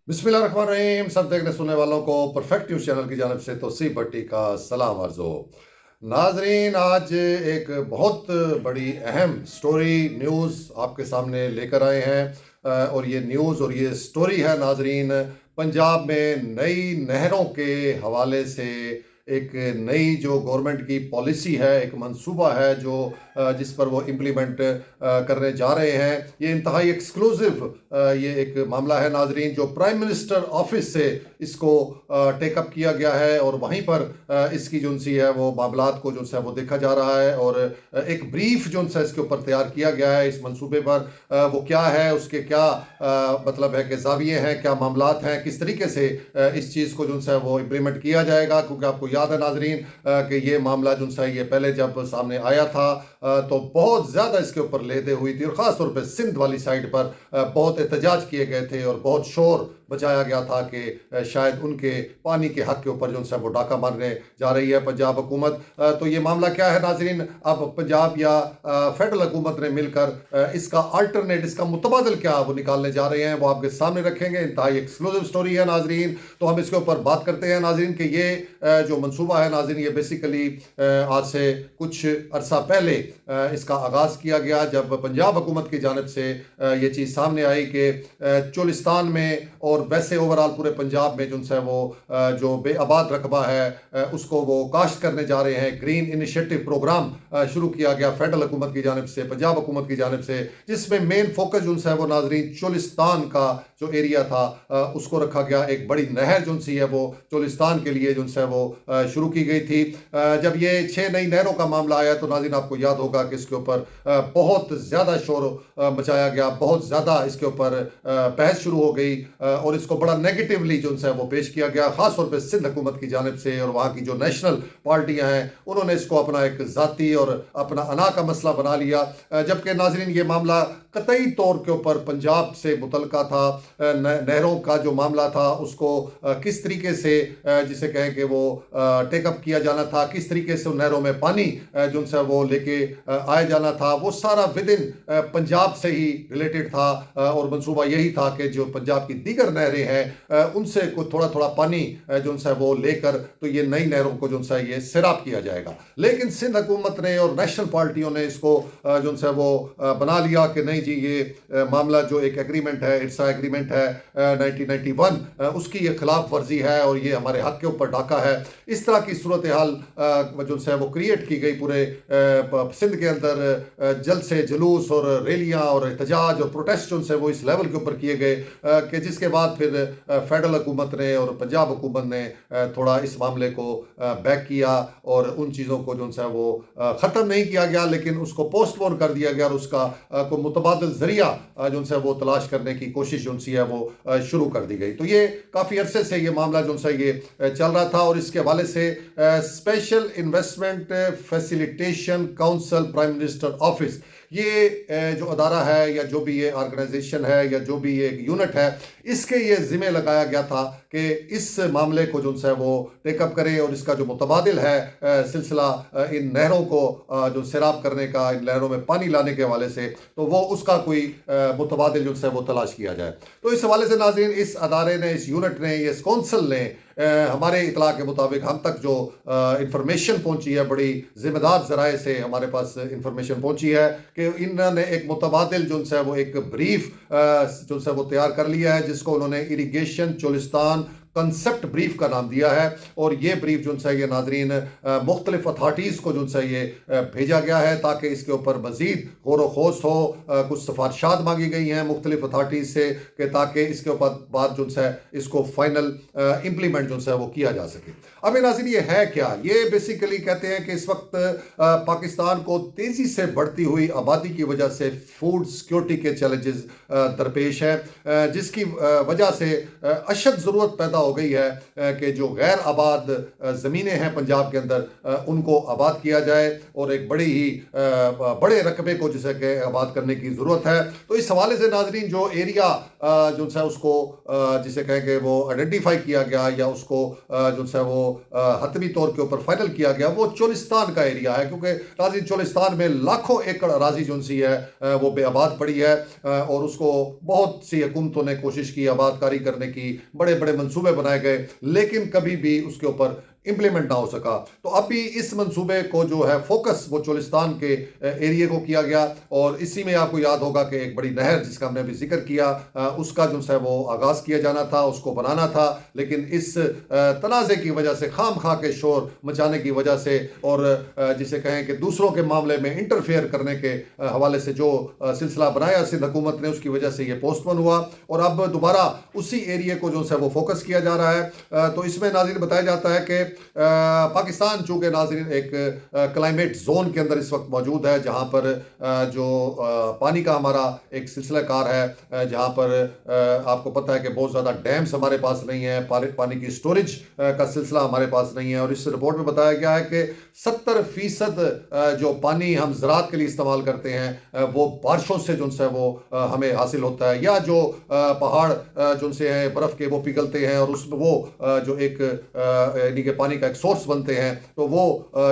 बिस्मिल्लाहिर्रहमानिर्रहीम। सब देखने सुनने वालों को परफेक्ट न्यूज़ चैनल की जानब से तौसीफ भट्टी का सलाम अर्ज़ हो। नाजरीन, आज एक बहुत बड़ी अहम स्टोरी न्यूज़ आपके सामने लेकर आए हैं। और ये न्यूज़ और ये स्टोरी है नाजरीन, पंजाब में नई नहरों के हवाले से। एक नई जो गवर्नमेंट की पॉलिसी है, एक मंसूबा है जो जिस पर वो इम्प्लीमेंट करने जा रहे हैं। ये इंतहाई एक्सक्लूसिव ये एक मामला है नाजरीन, जो प्राइम मिनिस्टर ऑफिस से इसको टेकअप किया गया है और वहीं पर इसकी जो सी है वो मामलात को जो है वो देखा जा रहा है। और एक ब्रीफ जो है इसके ऊपर तैयार किया गया है इस मंसूबे पर। वो क्या है, उसके क्या मतलब है कि जाविये हैं, क्या मामलात हैं, किस तरीके से इस चीज़ को जो है वो इम्प्लीमेंट किया जाएगा। क्योंकि आपको याद है नाजरीन कि ये मामला जो है ये पहले जब सामने आया था तो बहुत ज़्यादा इसके ऊपर लेदे हुई थी, और ख़ास तौर पर सिंध वाली साइड पर बहुत एहतजाज किए गए थे और बहुत शोर बचाया गया था कि शायद उनके पानी के हक के ऊपर जो है वो डाका मारने जा रही है पंजाब हुकूमत। तो ये मामला क्या है नाजरीन, अब पंजाब या फेडरल हुकूमत ने मिलकर इसका अल्टरनेट, इसका मुतबादल क्या वो निकालने जा रहे हैं, वो आपके सामने रखेंगे। इंतहाई एक्सक्लूसिव स्टोरी है नाजरीन, तो हम इसके ऊपर बात करते हैं नाजरीन कि ये जो मंसूबा है नाजरीन, ये बेसिकली आज से कुछ अरसा पहले इसका आगाज़ किया गया, जब पंजाब हुकूमत की जानब से ये चीज़ सामने आई कि चोलिस्तान में और वैसे ओवरऑल पूरे पंजाब में जो है वो जो बेआबाद रकबा है उसको वो काश्त करने जा रहे हैं। ग्रीन इनिशिएटिव प्रोग्राम शुरू किया गया फेडरल हुकूमत की जानब से, पंजाब हुकूमत की जानब से, जिसमें मेन फोकस जो है वो नाजरीन चोलिस्तान का जो एरिया था उसको रखा गया। एक बड़ी नहर जो सी है वो चोलिस्तान के लिए जो है वो शुरू की गई थी। जब ये 6 नई नहरों का मामला आया तो नाज़रीन आपको याद होगा कि इसके ऊपर बहुत ज़्यादा शोर मचाया गया, बहुत ज़्यादा इसके ऊपर बहस शुरू हो गई और इसको बड़ा नेगेटिवली जो है वो पेश किया गया, ख़ास तौर पर सिंध हुकूमत की जानिब से। और वहाँ की जो नेशनल पार्टियाँ हैं उन्होंने इसको अपना एक ज़ाती और अपना अना का मसला बना लिया। जबकि नाजरीन ये मामला कतई तौर के ऊपर पंजाब से मुतलका था। नहरों का जो मामला था उसको किस तरीके से जिसे कहें कि वो टेकअप किया जाना था, किस तरीके से उन नहरों में पानी जो है वो लेके आया जाना था, वो सारा विद इन पंजाब से ही रिलेटेड था। और मंसूबा यही था कि जो पंजाब की दीगर नहरें हैं उनसे कुछ थोड़ा थोड़ा पानी जो है वो लेकर तो ये नई नहरों को जो है ये सैराब किया जाएगा। लेकिन सिंध हुकूमत ने और नेशनल पार्टियों ने इसको जो है वो बना लिया कि नहीं जी, ये मामला जो एक एग्रीमेंट है, इट्स एग्रीमेंट है 1991, उसकी ये खिलाफ वर्जी है और ये हमारे हक के ऊपर डाका है। इस तरह की सूरत हाल जो है वो क्रिएट की गई पूरे सिंध के अंदर। जल्द से जुलूस और रैलियां और एहतजाज और प्रोटेस्ट जो है वो इस लेवल के ऊपर किए गए कि जिसके बाद फिर फेडरल हुकूमत ने और पंजाब हुकूमत ने थोड़ा इस मामले को बैक किया और उन चीज़ों को जो है वो ख़त्म नहीं किया गया, लेकिन उसको पोस्टपोन कर दिया गया और उसका को मुतबादिल जरिया जो है वो तलाश करने की कोशिश जो है वो शुरू कर दी गई। तो ये काफ़ी अरसे से ये मामला जो है ये चल रहा था। और इसके हवाले से special investment facilitation council prime minister office, ये जो अदारा है या जो भी ये ऑर्गेनाइजेशन है या जो भी ये यूनिट है, इसके ये जिम्मे लगाया गया था कि इस मामले को जो है वो टेकअप करें और इसका जो मुतबादिल है सिलसिला इन नहरों को जो सैराब करने का, इन नहरों में पानी लाने के हवाले से, तो वो उसका कोई मुतबादिल जो है वो तलाश किया जाए। तो इस हवाले से नाज़रीन इस अदारे ने, इस यूनिट ने, इस कौंसल ने हमारे इतला के मुताबिक हम तक जो इंफॉर्मेशन पहुंची है, बड़ी जिम्मेदार जराए से हमारे पास इंफॉर्मेशन पहुंची है कि इन्होंने एक मुतबादिल जो है वो एक ब्रीफ जो है वो तैयार कर लिया है, जिसको उन्होंने इरिगेशन चोलिस्तान कंसेप्ट ब्रीफ का नाम दिया है। और ये ब्रीफ जो है ये नाजरीन मुख्तलिफ अथॉरिटीज़ को जो है ये भेजा गया है ताकि इसके ऊपर मजीद गौर व खोज हो। कुछ सिफारशात मांगी गई हैं मुख्तलिफ अथॉरिटीज़ से कि ताकि इसके ऊपर बाद जो है इसको फाइनल इम्प्लीमेंट जो है वो किया जा सके। अब नाज़रीन ये है क्या, ये बेसिकली कहते हैं कि इस वक्त पाकिस्तान को तेज़ी से बढ़ती हुई आबादी की वजह से फूड सिक्योरिटी के चैलेंजेस दरपेश हैं, जिसकी वजह से अशद ज़रूरत पैदा हो गई है कि जो गैर आबाद ज़मीनें हैं पंजाब के अंदर उनको आबाद किया जाए और एक बड़ी ही बड़े रकबे को जिसे कि आबाद करने की ज़रूरत है। तो इस हवाले से नाजरीन जो एरिया जो है उसको जिसे कहें कि वो आइडेंटिफाई किया गया या उसको जो है वो हतमी तौर के ऊपर फाइनल किया गया वो चोलिस्तान का एरिया है, क्योंकि नाज़रीन चोलिस्तान में लाखों एकड़ अराजी जो सी है वो बेआबाद पड़ी है और उसको बहुत सी हुकूमतों ने कोशिश की आबादकारी करने की, बड़े बड़े मंसूबे बनाए गए, लेकिन कभी भी उसके ऊपर इम्प्लीमेंट ना हो सका। तो अभी इस मंसूबे को जो है फोकस वो चोलिस्तान के एरिया को किया गया और इसी में आपको याद होगा कि एक बड़ी नहर जिसका हमने अभी जिक्र किया उसका जो है वो आगाज़ किया जाना था, उसको बनाना था, लेकिन इस तनाज़े की वजह से खाम खा के शोर मचाने की वजह से और जिसे कहें कि दूसरों के मामले में इंटरफेयर करने के हवाले से जो सिलसिला बनाया सिंध हुकूमत ने, उसकी वजह से ये पोस्टपोन हुआ और अब दोबारा उसी एरिया को जो है वो फोकस किया जा रहा है। तो इसमें नाज़रीन बताया जाता है कि पाकिस्तान चूँकि नाज़रीन एक क्लाइमेट जोन के अंदर इस वक्त मौजूद है जहाँ पर जो पानी का हमारा एक सिलसिला कार है, जहाँ पर आपको पता है कि बहुत ज़्यादा डैम्स हमारे पास नहीं है, पानी की स्टोरेज का सिलसिला हमारे पास नहीं है और इस रिपोर्ट में बताया गया है कि 70% जो पानी हम ज़राअत के लिए इस्तेमाल करते हैं वो बारिशों से जो है वो हमें हासिल होता है, या जो पहाड़ जो से हैं बर्फ़ के वो पिघलते हैं और उस वो जो एक यानी कि पानी का एक सोर्स बनते हैं, तो वो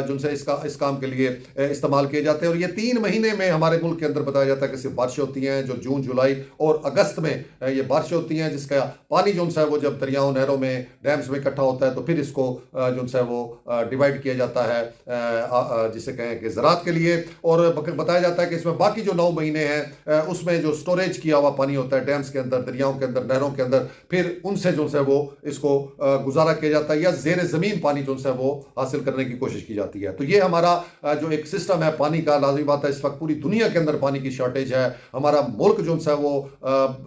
जो से इस काम के लिए इस्तेमाल किए जाते हैं। और ये 3 महीने में हमारे मुल्क के अंदर बताया जाता है कि सिर्फ बारिशें होती हैं, जो जून जुलाई और अगस्त में ये बारिशें होती हैं, जिसका पानी जो है वो जब दरियाओं नहरों में डैम्स में इकट्ठा होता है तो फिर इसको जो है वो डिवाइड किया जाता है जिसे कहें कि ज़राअत के लिए। और बताया जाता है कि इसमें बाकी जो 9 महीने हैं उसमें जो स्टोरेज किया हुआ पानी होता है डैम्स के अंदर, दरियाओं के अंदर, नहरों के अंदर, फिर उनसे जो है वो इसको गुजारा किया जाता है या ज़ेर ज़मीन पानी जो है वो हासिल करने की कोशिश की जाती है। तो ये हमारा जो एक सिस्टम है पानी का, लाज़मी बात है इस वक्त पूरी दुनिया के अंदर पानी की शॉर्टेज है। हमारा मुल्क जो है वो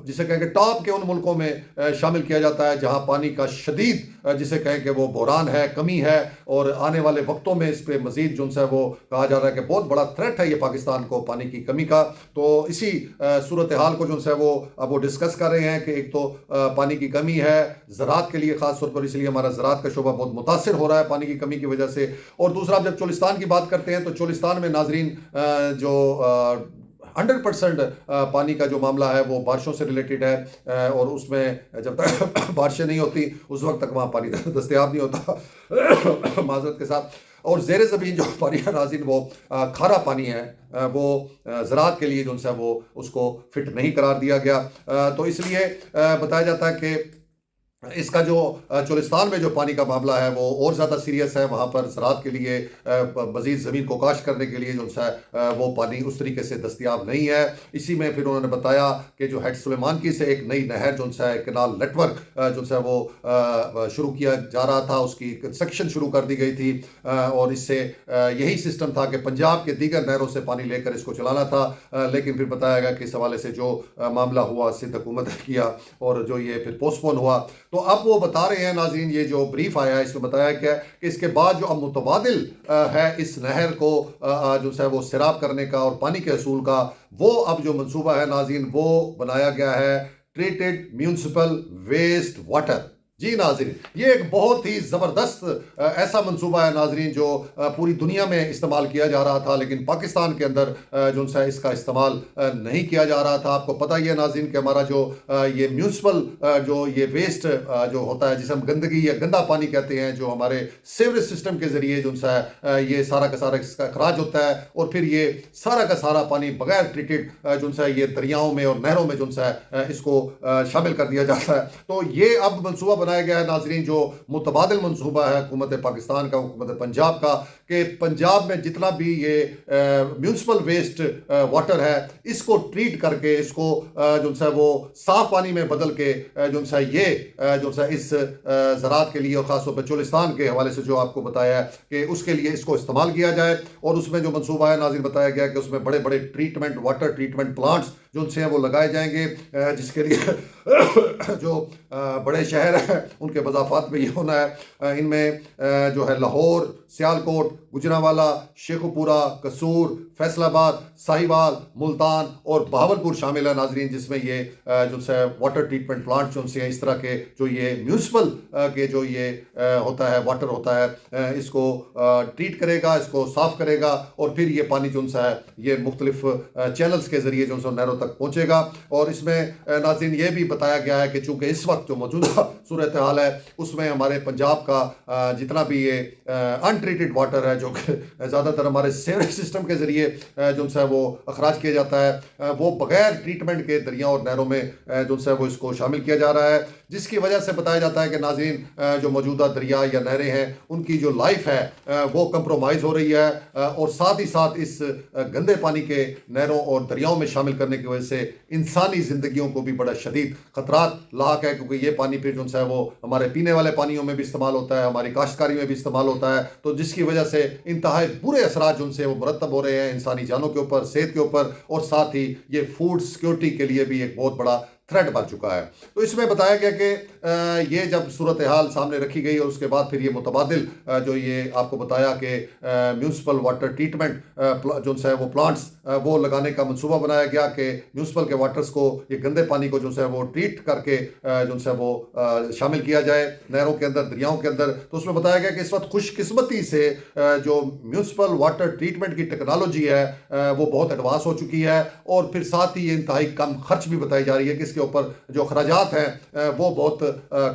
जिसे कहें कि टॉप के उन मुल्कों में शामिल किया जाता है जहां पानी का शदीद जिसे कहें कि वो बहरान है, कमी है और आने वाले वक्तों में इस पर मजीद जो है वो कहा जा रहा है कि बहुत बड़ा थ्रेट है ये पाकिस्तान को पानी की कमी का। तो इसी सूरत हाल को जो है वो अब वो डिस्कस कर रहे हैं कि एक तो पानी की कमी है ज़राअत के लिए ख़ास तौर पर, इसलिए हमारा ज़राअत का शोबा बहुत मुतासिर हो रहा है पानी की कमी की वजह से। और दूसरा जब चोलिस्तान की बात करते हैं तो चोलिस्तान में नाजरीन जो 100% पानी का जो मामला है वो बारिशों से रिलेटेड है और उसमें जब तक बारिशें नहीं होती उस वक्त तक वहाँ पानी दस्तयाब नहीं होता माजरत के साथ। और ज़ेर ज़मीन जो पानी है नाज़रीन वो खारा पानी है, वो ज़राअत के लिए जो है वो उसको फिट नहीं करार दिया गया। तो इसलिए बताया जाता है कि इसका जो चोलिस्तान में जो पानी का मामला है वो और ज़्यादा सीरियस है। वहाँ पर ज़राअत के लिए मज़ीद ज़मीन को काश्त करने के लिए जो है वो पानी उस तरीके से दस्तयाब नहीं है। इसी में फिर उन्होंने बताया कि जो हेड सुलेमानकी से एक नई नहर जो है कैनाल नेटवर्क जो है वो शुरू किया जा रहा था, उसकी कंस्ट्रक्शन शुरू कर दी गई थी और इससे यही सिस्टम था कि पंजाब के दीगर नहरों से पानी लेकर इसको चलाना था, लेकिन फिर बताया गया कि इस हवाले से जो मामला हुआ सिंध हुकूमत ने किया और जो ये फिर पोस्टपोन हुआ। तो अब वो बता रहे हैं नाज़रीन, ये जो ब्रीफ आया है इसमें बताया क्या कि इसके बाद जो अब मुतबादिल है इस नहर को जो है वो सैराब करने का और पानी के असूल का, वो अब जो मंसूबा है नाज़रीन वो बनाया गया है ट्रीटेड म्यूनसिपल वेस्ट वाटर। जी नाज़रीन, ये एक बहुत ही ज़बरदस्त ऐसा मंसूबा है नाज़रीन जो पूरी दुनिया में इस्तेमाल किया जा रहा था, लेकिन पाकिस्तान के अंदर जो है इसका इस्तेमाल नहीं किया जा रहा था। आपको पता ही है नाज़रीन कि हमारा जो ये म्यूनसिपल जो ये वेस्ट जो होता है जिसे हम गंदगी या गंदा पानी कहते हैं, जो हमारे सीवरेज सिस्टम के ज़रिए जो है ये सारा का सारा इसका अखराज होता है और फिर ये सारा का सारा पानी बगैर ट्रीटेड जो है ये दरियाओं में और नहरों में जो है इसको शामिल कर दिया जाता है। तो ये अब मंसूबा बनाया गया है नाजरीन, जो मुतबादिल मंसूबा है हुकूमत पाकिस्तान का, हुकूमत पंजाब का, कि पंजाब में जितना भी ये म्यूनसिपल वेस्ट वाटर है इसको ट्रीट करके इसको जो है वो साफ पानी में बदल के जो है ये जो है इस ज़राअत के लिए और ख़ासतौर पर चोलिस्तान के हवाले से जो आपको बताया है कि उसके लिए इसको इस्तेमाल किया जाए। और उसमें जो मंसूबा है नाज़रीन बताया गया कि उसमें बड़े बड़े ट्रीटमेंट वाटर ट्रीटमेंट प्लांट्स जो उनसे हैं वो लगाए जाएंगे, जिसके लिए जो बड़े शहर हैं उनके वज़ाफ़ात में ये होना है। इनमें जो है लाहौर, सियालकोट, गुजरांवाला, शेखुपुरा, कसूर, फैसलाबाद, साहिवाल, मुल्तान और बहावलपुर शामिल है नाजरीन, जिसमें ये जो है वाटर ट्रीटमेंट प्लांट जो से इस तरह के जो ये म्यूनसिपल के जो ये होता है वाटर होता है, इसको ट्रीट करेगा, इसको साफ करेगा और फिर ये पानी जो है ये मुख्तलिफ चैनल्स के जरिए जो नहरों तक पहुँचेगा। और इसमें नाज़रीन ये भी बताया गया है कि चूँकि इस वक्त जो मौजूदा सूरत हाल है उसमें हमारे पंजाब का जितना भी ये अनट्रीटेड वाटर है जो कि ज़्यादातर हमारे सीवरेज सिस्टम के ज़रिए जो है वो अखराज किया जाता है, वो बगैर ट्रीटमेंट के दरियाओं और नहरों में जो है वो इसको शामिल किया जा रहा है, जिसकी वजह से बताया जाता है कि नाज़रीन जो मौजूदा दरिया या नहरें हैं उनकी जो लाइफ है वो कंप्रोमाइज़ हो रही है, और साथ ही साथ इस गंदे पानी के नहरों और दरियाओं में शामिल करने की वजह से इंसानी ज़िंदगियों को भी बड़ा शदीद ख़तरात लाक है, क्योंकि ये पानी फिर जो है वो हमारे पीने वाले पानियों में भी इस्तेमाल होता है, हमारी काश्तकारी में भी इस्तेमाल होता है, तो जिसकी वजह से इंतहाई बुरे असरात जो से वो मुरतब हो रहे हैं इंसानी जानों के ऊपर, सेहत के ऊपर, और साथ ही ये फूड सिक्योरिटी के लिए भी एक बहुत बड़ा थ्रेट बन चुका है। तो इसमें बताया गया कि ये जब सूरत हाल सामने रखी गई और उसके बाद फिर ये मुतबादिल जो ये आपको बताया कि म्यूनसिपल वाटर ट्रीटमेंट जो है वो प्लांट्स वो लगाने का मंसूबा बनाया गया कि म्यूनसिपल के वाटर्स को, ये गंदे पानी को जो है वो ट्रीट करके जो है वो शामिल किया जाए नहरों के अंदर, दरियाओं के अंदर। तो उसमें बताया गया कि इस वक्त खुशकिस्मती से जो म्यूनसिपल वाटर ट्रीटमेंट की टेक्नोलॉजी है वो बहुत एडवांस हो चुकी है, और फिर साथ ही ये इंतहाई कम खर्च भी बताई जा रही है कि के ऊपर जो अखराजात हैं वो बहुत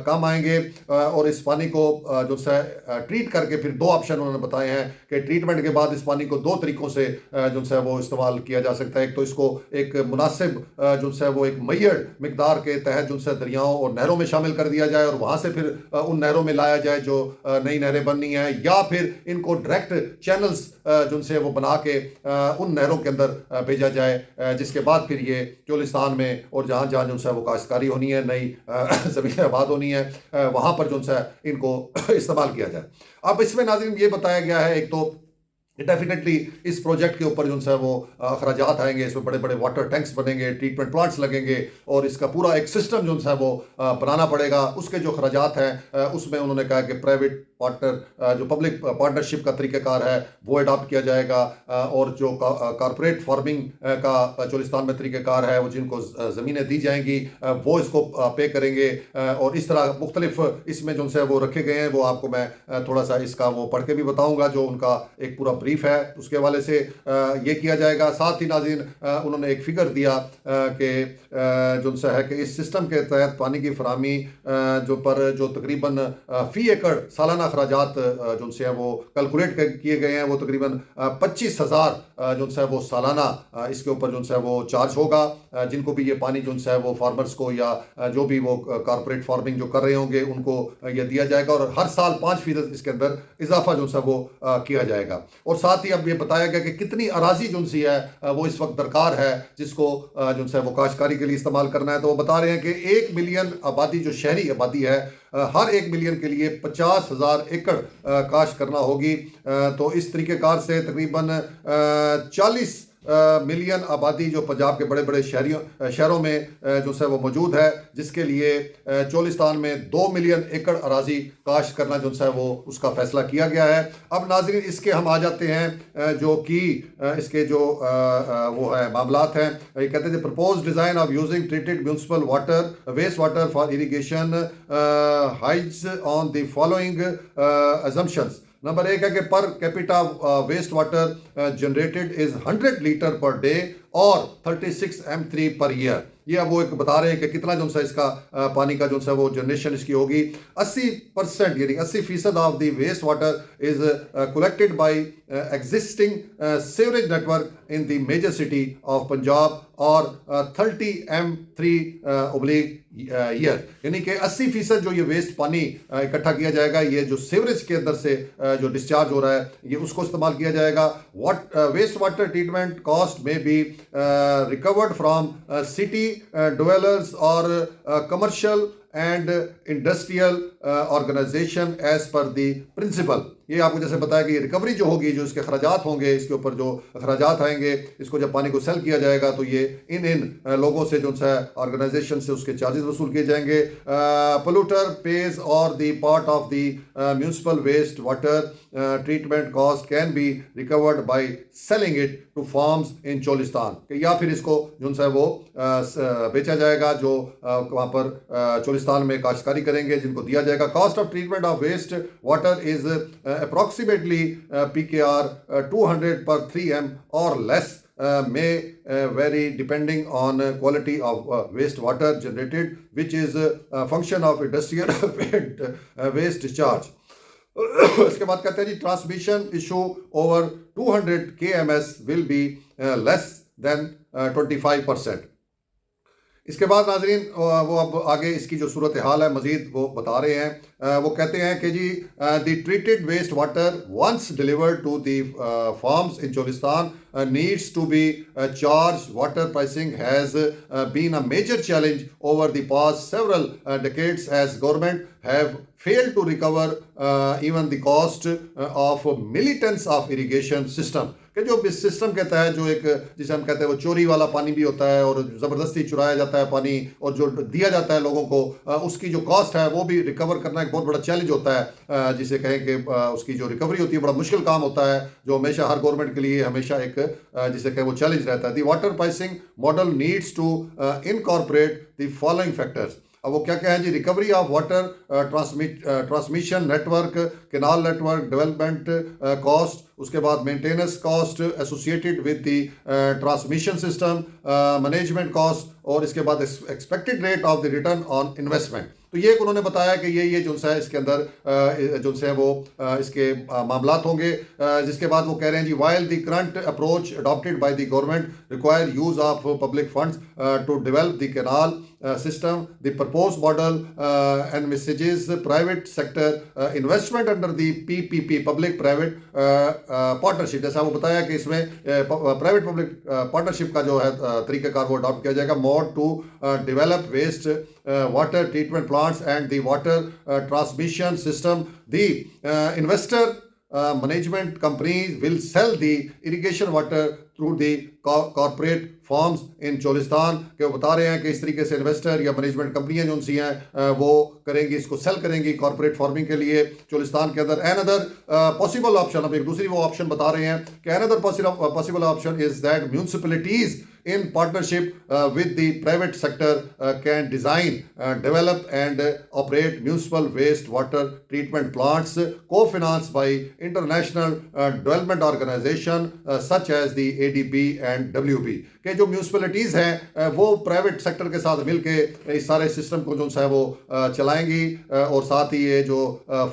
कम आएंगे, और इस पानी को जो है ट्रीट करके फिर दो ऑप्शन उन्होंने बताए हैं कि ट्रीटमेंट के बाद इस पानी को दो तरीकों से जो है वो इस्तेमाल किया जा सकता है। एक तो इसको एक मुनासिब जो है वो एक मैयड मिकदार के तहत जो है दरियाओं और नहरों में शामिल कर दिया जाए और वहाँ से फिर उन नहरों में लाया जाए जो नई नहरें बननी है, या फिर इनको डायरेक्ट चैनल्स जो है वो बना के उन नहरों के अंदर भेजा जाए, जिसके बाद फिर ये चोलिस्तान में और जहाँ जहाँ जो है वो काश्तकारी होनी है, नई ज़मीन आबाद होनी है, वहाँ पर जो है इनको इस्तेमाल किया जाए। अब इसमें नाज़रीन ये बताया गया है, एक तो डेफिनेटली इस प्रोजेक्ट के ऊपर जो है वो अखराजात आएंगे, इसमें बड़े बड़े वाटर टैंक्स बनेंगे, ट्रीटमेंट प्लांट्स लगेंगे, और इसका पूरा एक सिस्टम जो है वो बनाना पड़ेगा। उसके जो अखराजात हैं उसमें उन्होंने कहा कि प्राइवेट पार्टनर जो पब्लिक पार्टनरशिप का तरीक़ाकार है वो अडॉप्ट किया जाएगा, और जो कॉरपोरेट फार्मिंग का चोलिस्तान में तरीक़ाकार है वो जिनको ज़मीनें दी जाएंगी वो इसको पे करेंगे, और इस तरह मुख्तलिफ इसमें जो है वो रखे गए हैं। वो आपको मैं थोड़ा सा इसका वो पढ़ के भी बताऊँगा, जो उनका एक पूरा ब्रीफ है उसके हवाले से ये किया जाएगा। साथ ही नाज़रीन उन्होंने एक फिगर दिया कि जो है कि इस सिस्टम के तहत पानी की फराहमी जो तकरीबन फ़ी एकड़ सालाना अखराजात जो है वो कैलकुलेट किए गए हैं, वो तकरीबन 25,000 जो है वो सालाना इसके ऊपर जो है वो चार्ज होगा, जिनको भी ये पानी जो है वो फार्मर्स को या जो भी वो कॉरपोरेट फार्मिंग जो कर रहे होंगे उनको ये दिया जाएगा, और हर साल 5% इसके अंदर इजाफा जो है वो किया जाएगा। और साथ ही अब ये बताया गया कि कितनी अराजी जो सी है वो इस वक्त दरकार है जिसको जो है वो काश्तकारी के लिए इस्तेमाल करना है। तो वो बता रहे हैं कि 1 मिलियन आबादी जो शहरी आबादी है, हर 1 मिलियन के लिए 50,000 एकड़ काश्त करना होगी। तो इस तरीक़ेकार से तकरीबन 40 मिलियन आबादी जो पंजाब के बड़े बड़े शहरों में जो है वो मौजूद है, जिसके लिए चोलिस्तान में 2 मिलियन एकड़ अराजी काश्त करना जो है वो उसका फैसला किया गया है। अब नाज़रीन इसके हम आ जाते हैं जो कि इसके जो वो है मामलात हैं। ये कहते हैं propose design of using treated municipal water waste water for irrigation hides on the following assumptions. Number 1 है कि per capita waste water generated is 100 litre per day और 36 M3 पर ईयर। ये अब वो एक बता रहे हैं कि कितना जो है इसका पानी का जो है वो जनरेशन इसकी होगी। 80% यानी 80% of the waste water is collected by existing sewerage network in the major city of Punjab, और 30 M3 ईयर, यानी कि 80% जो ये वेस्ट पानी इकट्ठा किया जाएगा, ये जो सीवरेज के अंदर से जो डिस्चार्ज हो रहा है ये उसको इस्तेमाल किया जाएगा। वेस्ट वाटर ट्रीटमेंट कॉस्ट में be recovered from city dwellers or commercial and industrial organization as per the principle। ये आपको जैसे बताया कि रिकवरी जो होगी, जो इसके खर्चात होंगे, इसके ऊपर जो खर्चात आएंगे, इसको जब पानी को सेल किया जाएगा तो ये इन लोगों से जो सा ऑर्गेनाइजेशन से उसके चार्जेस वसूल किए जाएंगे. पोल्यूटर पेज और the part of the municipal waste water treatment cost can be recovered by selling it to farms in Cholistan, या फिर इसको जो है वो बेचा जाएगा जो वहाँ पर चोलिस्तान में काश्तकारी करेंगे, जिनको दिया जाएगा. Cost of treatment of waste water is approximately PKR 200 per 3M or less. May vary depending on quality of wastewater generated, which is a function of industrial waste discharge. इसके बाद कहते हैं जी transmission issue over 200 kms will be less than 25%. इसके बाद नाजरीन वो अब आगे इसकी जो सूरत हाल है मज़ीद वो बता रहे हैं. वो कहते हैं कि जी the treated waste water once delivered to the farms in Cholistan needs to be charge. Water pricing has been a major challenge over the past several decades as government have failed to recover even the cost of millions of irrigation system. कि जो इस system के तहत जो एक जिसे हम कहते हैं वो चोरी वाला पानी भी होता है और ज़बरदस्ती चुराया जाता है पानी और जो दिया जाता है लोगों को, उसकी जो कॉस्ट है वो भी रिकवर करना एक बहुत बड़ा चैलेंज होता है, जिसे कहें कि उसकी जो रिकवरी होती है बड़ा मुश्किल काम होता है, जो हमेशा हर गवर्नमेंट के लिए हमेशा एक जिसे कहें वो चैलेंज रहता है. The water pricing model needs to incorporate the following factors. अब वो क्या क्या है जी? Recovery of water transmission network, canal network development cost, उसके बाद maintenance cost associated with the transmission system, management cost, और इसके बाद expected rate of the return on investment. तो ये उन्होंने बताया कि ये जो है इसके अंदर जो है वो इसके मामलात होंगे. जिसके बाद वो कह रहे हैं जी while the current approach adopted by the government require use of public funds to develop the canal system, the proposed model envisages private sector investment under the PPP, public private partnership. जैसा वो बताया कि इसमें private public partnership का जो है तरीक़ाकार वो adopt किया जाएगा. Mode to develop waste water treatment plants and the water transmission system. The investor management companies will sell the irrigation water through the corporate forms in Cholistan के. वो बता रहे हैं कि इस तरीके से इन्वेस्टर या मैनेजमेंट कंपनियां जो उनसी हैं वो करेंगी, इसको सेल करेंगी कॉर्पोरेट फार्मिंग के लिए चोलिस्तान के अंदर. अनदर पॉसिबल ऑप्शन, अब एक दूसरी वो ऑप्शन बता रहे हैं कि another possible option is that municipalities in partnership with the private sector can design, develop and operate municipal waste water treatment plants co-financed by international development organization such as the ADB and WB. कि जो municipalities हैं वो private sector के साथ मिलके इस सारे system को जो है वो चलाएंगी, और साथ ही ये जो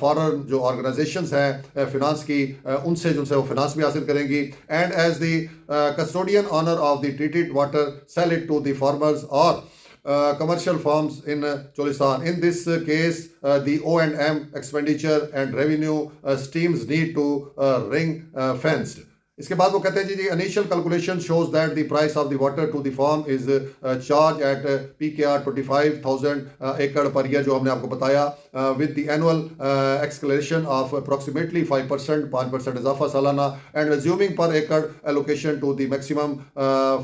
फॉरेन जो ऑर्गेनाइजेशंस हैं फिनांस की, उनसे जो है वो फिनांस भी हासिल करेंगी. And as the custodian owner of the treated water sell it to the farmers or commercial farms in Cholistan. In this case, the O&M expenditure and revenue streams need to ring fenced. इसके बाद वो कहते हैं जी initial calculation shows that the price of the water to the farm is charge at PKR 25,000 एकड़ per year, जो हमने आपको बताया, with the annual escalation of approximately 5% इजाफा सालाना, एंड अज्यूमिंग पर एकड़ allocation to the maximum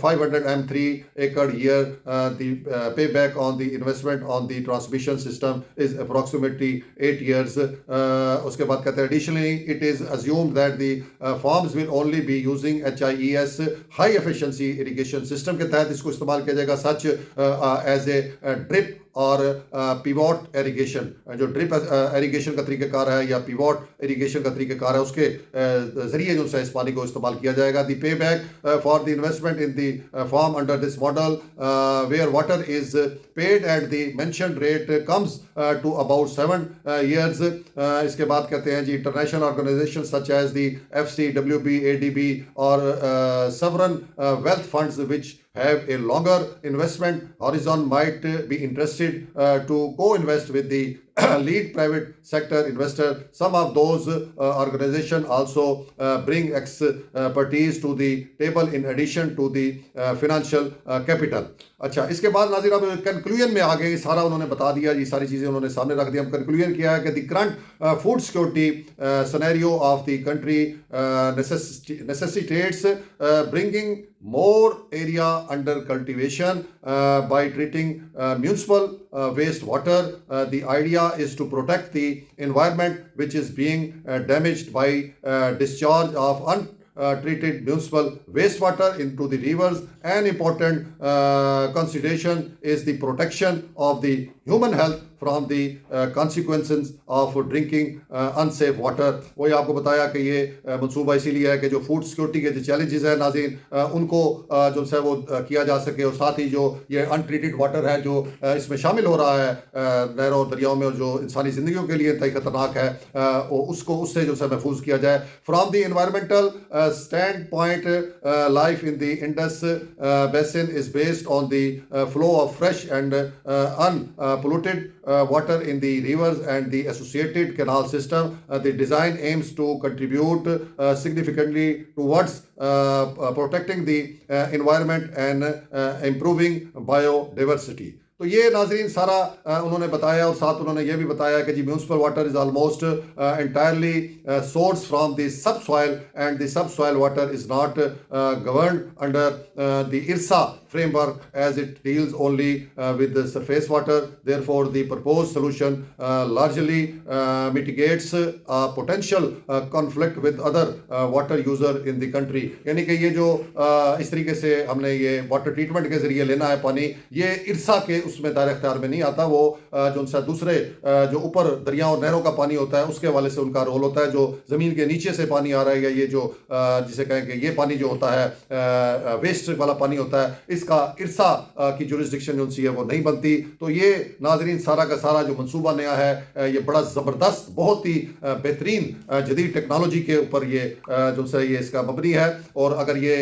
500 M3 एकड़ year. The pay back on the investment on the transmission system is approximately 8 years. उसके बाद कहते हैं additionally it is assumed that the farms will only be using HIES high efficiency irrigation system के तहत इसको इस्तेमाल किया जाएगा, सच एज ए ड्रिप और पिवॉट इरिगेशन. जो ड्रिप इरिगेशन का तरीक़ाकार है या पिवॉट इरिगेशन का तरीक़ाकार है उसके ज़रिए जो है इस पानी को इस्तेमाल किया जाएगा. The pay back for the investment in the farm under this model where water is paid at the mentioned rate comes to about 7 years. इसके बाद कहते हैं जी international organisation such as the FC, WB, ADB और sovereign wealth funds which have a longer investment horizon might be interested to co-invest with the lead private sector investor. Some of those organization also bring expertise to the table in addition to the financial capital. अच्छा, इसके बाद नाज़रीन अब conclusion में आ गए, सारा उन्होंने बता दिया, ये सारी चीज़ें उन्होंने सामने रख दिया। हम कंक्लूजन किया है कि the current food security scenario of the country necessitates bringing more area under cultivation by treating municipal wastewater. The idea is to protect the environment which is being damaged by discharge of treated municipal wastewater into the rivers. An important consideration is the protection of the human health from the consequences of drinking unsafe water. वही आपको बताया कि ये मंसूबा इसीलिए है कि जो फूड सिक्योरिटी के जो चैलेंजेस हैं नाज़रीन, उनको जो है वो किया जा सके, और साथ ही जो ये अनट्रीटेड वाटर है जो इसमें शामिल हो रहा है नहरों दरियाओं में, और जो इंसानी ज़िंदगियों के लिए इंतहाई ख़तरनाक है, उसको उससे जो है महफूज किया जाए. From the environmental stand point, life in the Indus basin is based on the flow of fresh and unpolluted water in the rivers and the associated canal system. The design aims to contribute significantly towards protecting the environment and improving biodiversity. तो ये नाजरीन सारा उन्होंने बताया, और साथ उन्होंने ये भी बताया कि जी municipal water is almost entirely source from the sub soil, and the sub soil water is not governed under the IRSA framework as it deals only with the surface water. Therefore, the proposed solution largely mitigates potential conflict with other water user in the country. यानी कि ये जो इस तरीके से हमने ये water treatment के जरिए लेना है पानी, ये IRSA के उसमें दायरे इख्तियार में नहीं आता. वो जो उनसे दूसरे जो ऊपर दरिया और नहरों का पानी होता है उसके हवाले से उनका रोल होता है. जो ज़मीन के नीचे से पानी आ रहा है, या ये जो जिसे कहें कि ये पानी जो होता है वेस्ट वाला पानी होता है, इसका IRSA की जुरिस्डिक्शन जो सी है वो नहीं बनती. तो ये नाजरीन सारा का सारा जो मंसूबा नया है, ये बड़ा ज़बरदस्त, बहुत ही बेहतरीन जदीद टेक्नोलॉजी के ऊपर ये जो है ये इसका मबनी है. और अगर ये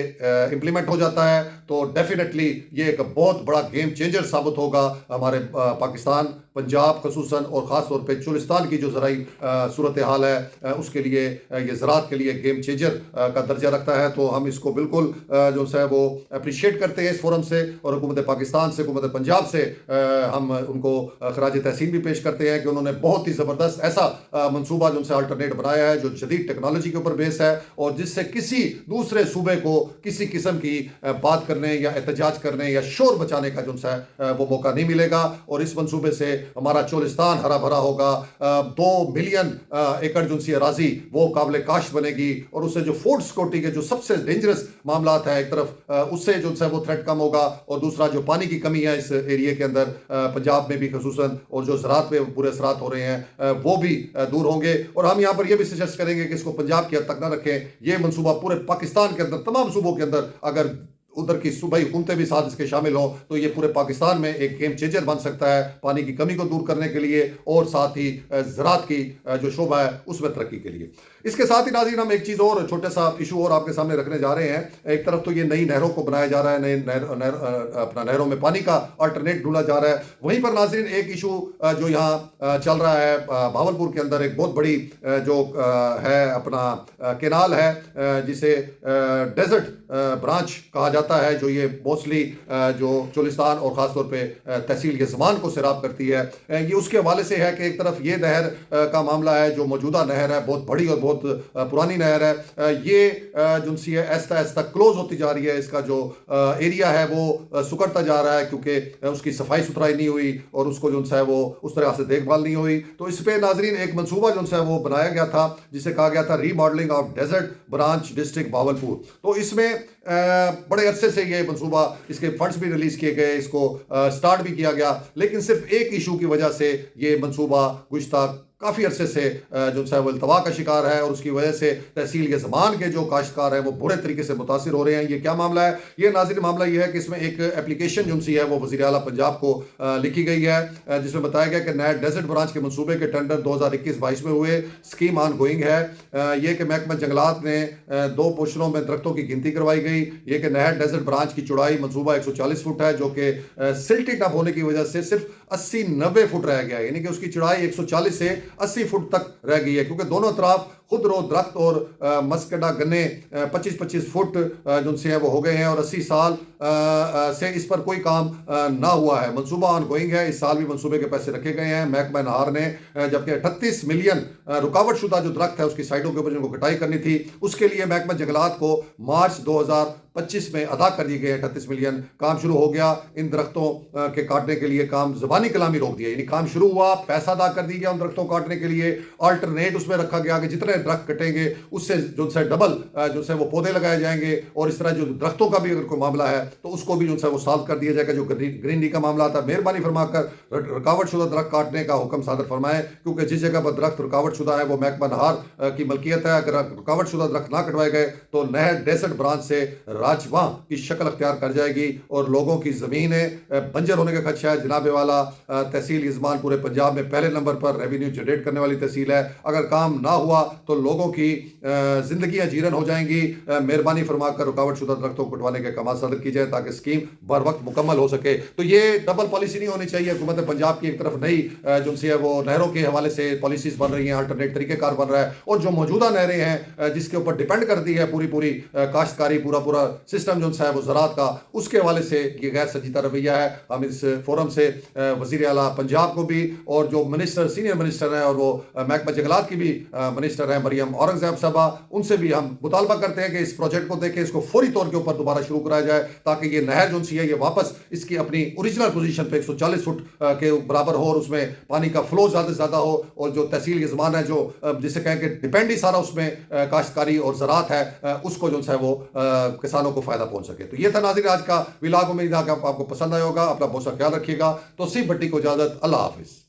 इम्प्लीमेंट हो जाता है तो डेफिनेटली ये एक बहुत बड़ा गेम चेंजर साबित होगा हमारे पाकिस्तान, पंजाब खसूसन, और ख़ास तौर पे चुलिस्तान की जो ज़राई सूरत हाल है उसके लिए, ये ज़राअत के लिए गेम चेंजर का दर्जा रखता है. तो हम इसको बिल्कुल जो है वो अप्रिशिएट करते हैं इस फोरम से, और हुकूमत पाकिस्तान से, हुकूमत पंजाब से हम उनको खराज तहसीन भी पेश करते हैं कि उन्होंने बहुत ही ज़बरदस्त ऐसा मनसूबा जो उनसे अल्टरनेट बनाया है जो जदीद टेक्नोलॉजी के ऊपर बेस है, और जिससे किसी दूसरे सूबे को किसी किस्म की बात करने या एहतजाज करने या शोर बचाने का जो है वो मौका नहीं मिलेगा. और इस मनसूबे से हमारा चोलिस्तान हरा भरा होगा, 2 मिलियन एकड़ जो सी अराजी वो काबिल काश्त बनेगी, और उससे जो फूड सिक्योरिटी के जो सबसे डेंजरस मामला है एक तरफ उससे जो है वो थ्रेट कम होगा, और दूसरा जो पानी की कमी है इस एरिया के अंदर पंजाब में भी खसूसन, और जो ज़राअत पे बुरे असरात हो रहे हैं वो भी दूर होंगे. और हम यहाँ पर ये भी सजेस्ट करेंगे कि इसको पंजाब की हद तक ना रखें. ये मनसूबा पूरे पाकिस्तान के अंदर, तमाम सूबों के अंदर, अगर उधर की सूबाई हुकूमतें भी साथ इसके शामिल हों तो ये पूरे पाकिस्तान में एक गेम चेंजर बन सकता है पानी की कमी को दूर करने के लिए, और साथ ही ज़राअत की जो शोबा है उसमें तरक्की के लिए. इसके साथ ही नाज़रीन हम एक चीज़ और, छोटा सा इशू और आपके सामने रखने जा रहे हैं. एक तरफ तो ये नई नहरों को बनाया जा रहा है, नई अपना नहरों में पानी का अल्टरनेट ढूंढा जा रहा है. वहीं पर नाज़रीन एक इशू जो यहाँ चल रहा है भावलपुर के अंदर, एक बहुत बड़ी जो है अपना केनाल है जिसे डेजर्ट ब्रांच कहा जाता है, जो ये मोस्टली जो चोलिस्तान और ख़ासतौर पे तहसील के ज़मान को सैराब करती है. ये उसके हवाले से है कि एक तरफ ये नहर का मामला है, जो मौजूदा नहर है, बहुत बड़ी और बहुत पुरानी नहर है. ये जो सी है ऐसा ऐसा क्लोज होती जा रही है. इसका जो एरिया है वो सुकड़ता जा रहा है क्योंकि उसकी सफाई सुथराई नहीं हुई और उसको जो है वो उस तरह से देखभाल नहीं हुई. तो इस पे नाजरीन एक मनसूबा जो है वो बनाया गया था जिसे कहा गया था remodelling of desert branch district Bahawalpur. तो इसमें बड़े अरसे से ये मनसूबा, इसके फंड्स भी रिलीज किए गए, इसको स्टार्ट भी किया गया, लेकिन सिर्फ एक इशू की वजह से ये मनसूबा गुज़श्ता काफ़ी अरसे से जो है वो इल्तवा का शिकार है, और उसकी वजह से तहसील के ज़मान के जो काश्तकार हैं वो बुरे तरीके से मुतासिर हो रहे हैं. ये क्या मामला है? ये नाज़रीन मामला ये है कि इसमें एक एप्लीकेशन जो सी है वो वज़ीर आला पंजाब को लिखी गई है, जिसमें बताया गया कि नया डेजर्ट ब्रांच के मनसूबे के टेंडर 2021-22 में हुए, स्कीम ऑन गोइंग है. ये कि महकमा जंगलात ने 2 पोर्शनों में दरख्तों की गिनती करवाई गई. गई ये कि नहर डेजर्ट ब्रांच की चौड़ाई मंसूबा 140 फुट है, जो कि सिल्टिंग ना होने की वजह से सिर्फ 80-90 फुट रह गया है, यानी कि उसकी चौड़ाई 140 से 80 फुट तक रह गई है, क्योंकि दोनों तरफ खुदरो दरख्त और मस्कड़ा गन्ने 25-25 फुट जो से वो हो गए हैं और 80 साल से इस पर कोई काम ना हुआ है। मंसूबा ऑन गोइंग है, इस साल भी मंसूबे के पैसे रखे गए हैं महकमा नहार ने, जबकि 38 मिलियन रुकावट शुदा जो दरख्त है उसकी साइडों के ऊपर जिनको कटाई करनी थी उसके लिए महकमा जंगलात को मार्च 2025 में अदा कर दिए गए 38 मिलियन। काम शुरू हो गया, इन दरख्तों के काटने के लिए काम ज़बानी कलामी रोक दिया, यानी काम शुरू हुआ, पैसा अदा कर दिया गया उन दरख्तों को काटने के लिए, अल्टरनेट उसमें रखा गया कि जितने दरख्त कटेंगे उससे जो है डबल जो है वो पौधे लगाए जाएंगे, और इस तरह जो दरख्तों का भी अगर कोई मामला है तो उसको भी जो है वो सॉल्व कर दिया जाएगा। जो ग्रीनरी का मामला था, मेहरबानी फरमाकर रुकावट शुदा दरख्त काटने का हुक्म सादर फरमाएं, क्योंकि जिस जगह पर दरख्त रुकावट शुदा है वो महकमा नहार की मलकियत है। अगर रुकावट शुदा दरख्त ना कटवाए गए तो नहर डेजर्ट ब्रांच से राजवा की शक्ल अख्तियार कर जाएगी और लोगों की ज़मीनें बंजर होने का खदशा है। जनाबे वाला तहसील यजमान पूरे पंजाब में पहले नंबर पर रेवेन्यू जनरेट करने वाली तहसील है। अगर काम ना हुआ तो लोगों की जिंदगियां जीरन हो जाएंगी। मेहरबानी फरमाकर रुकावट शुदा दरख्तों को कटवाने के अहकाम सदर की जाए ताकि स्कीम बर वक्त मुकम्मल हो सके। तो ये डबल पॉलिसी नहीं होनी चाहिए। हुकूमत पंजाब की एक तरफ नई जो है वो नहरों के हवाले से पॉलिसीज बन रही हैं, अल्टरनेट तरीक़ेकार बन रहा है, और जो मौजूदा नहरें हैं जिसके ऊपर डिपेंड करती है पूरी काश्तकारी, पूरा सिस्टम जो है वो ज़राअत का, उसके हवाले से ये गैर संजीदा रवैया है। हम इस फोरम से वज़ीर आला पंजाब को भी और जो मिनिस्टर सीनियर मिनिस्टर हैं और वो महकमा जंगलात की भी मिनिस्टर हैं मरियम औरंगज़ेब साहबा, उनसे भी हम मुतालबा करते हैं कि इस प्रोजेक्ट को देखें, इसको फौरी तौर के ऊपर दोबारा शुरू कराया जाए ताकि ये नहर जो सी है ये वापस इसकी अपनी ओरिजिनल पोजीशन पे 140 फुट के बराबर हो और उसमें पानी का फ्लो ज़्यादा से ज़्यादा हो, और जो तहसील के ज़मान है जो जिसे कहें कि डिपेंड ही सारा उसमें काश्तकारी और ज़राअत है उसको जो है वो किसानों को फ़ायदा पहुंच सके। तो ये था नाज़रीन आज का व्लॉग। उम्मीद है कि आपको पसंद आया होगा। अपना बहुत सा ख्याल रखिएगा। तो सिर्फ भट्टी को इजाज़त, अल्लाह हाफिज़।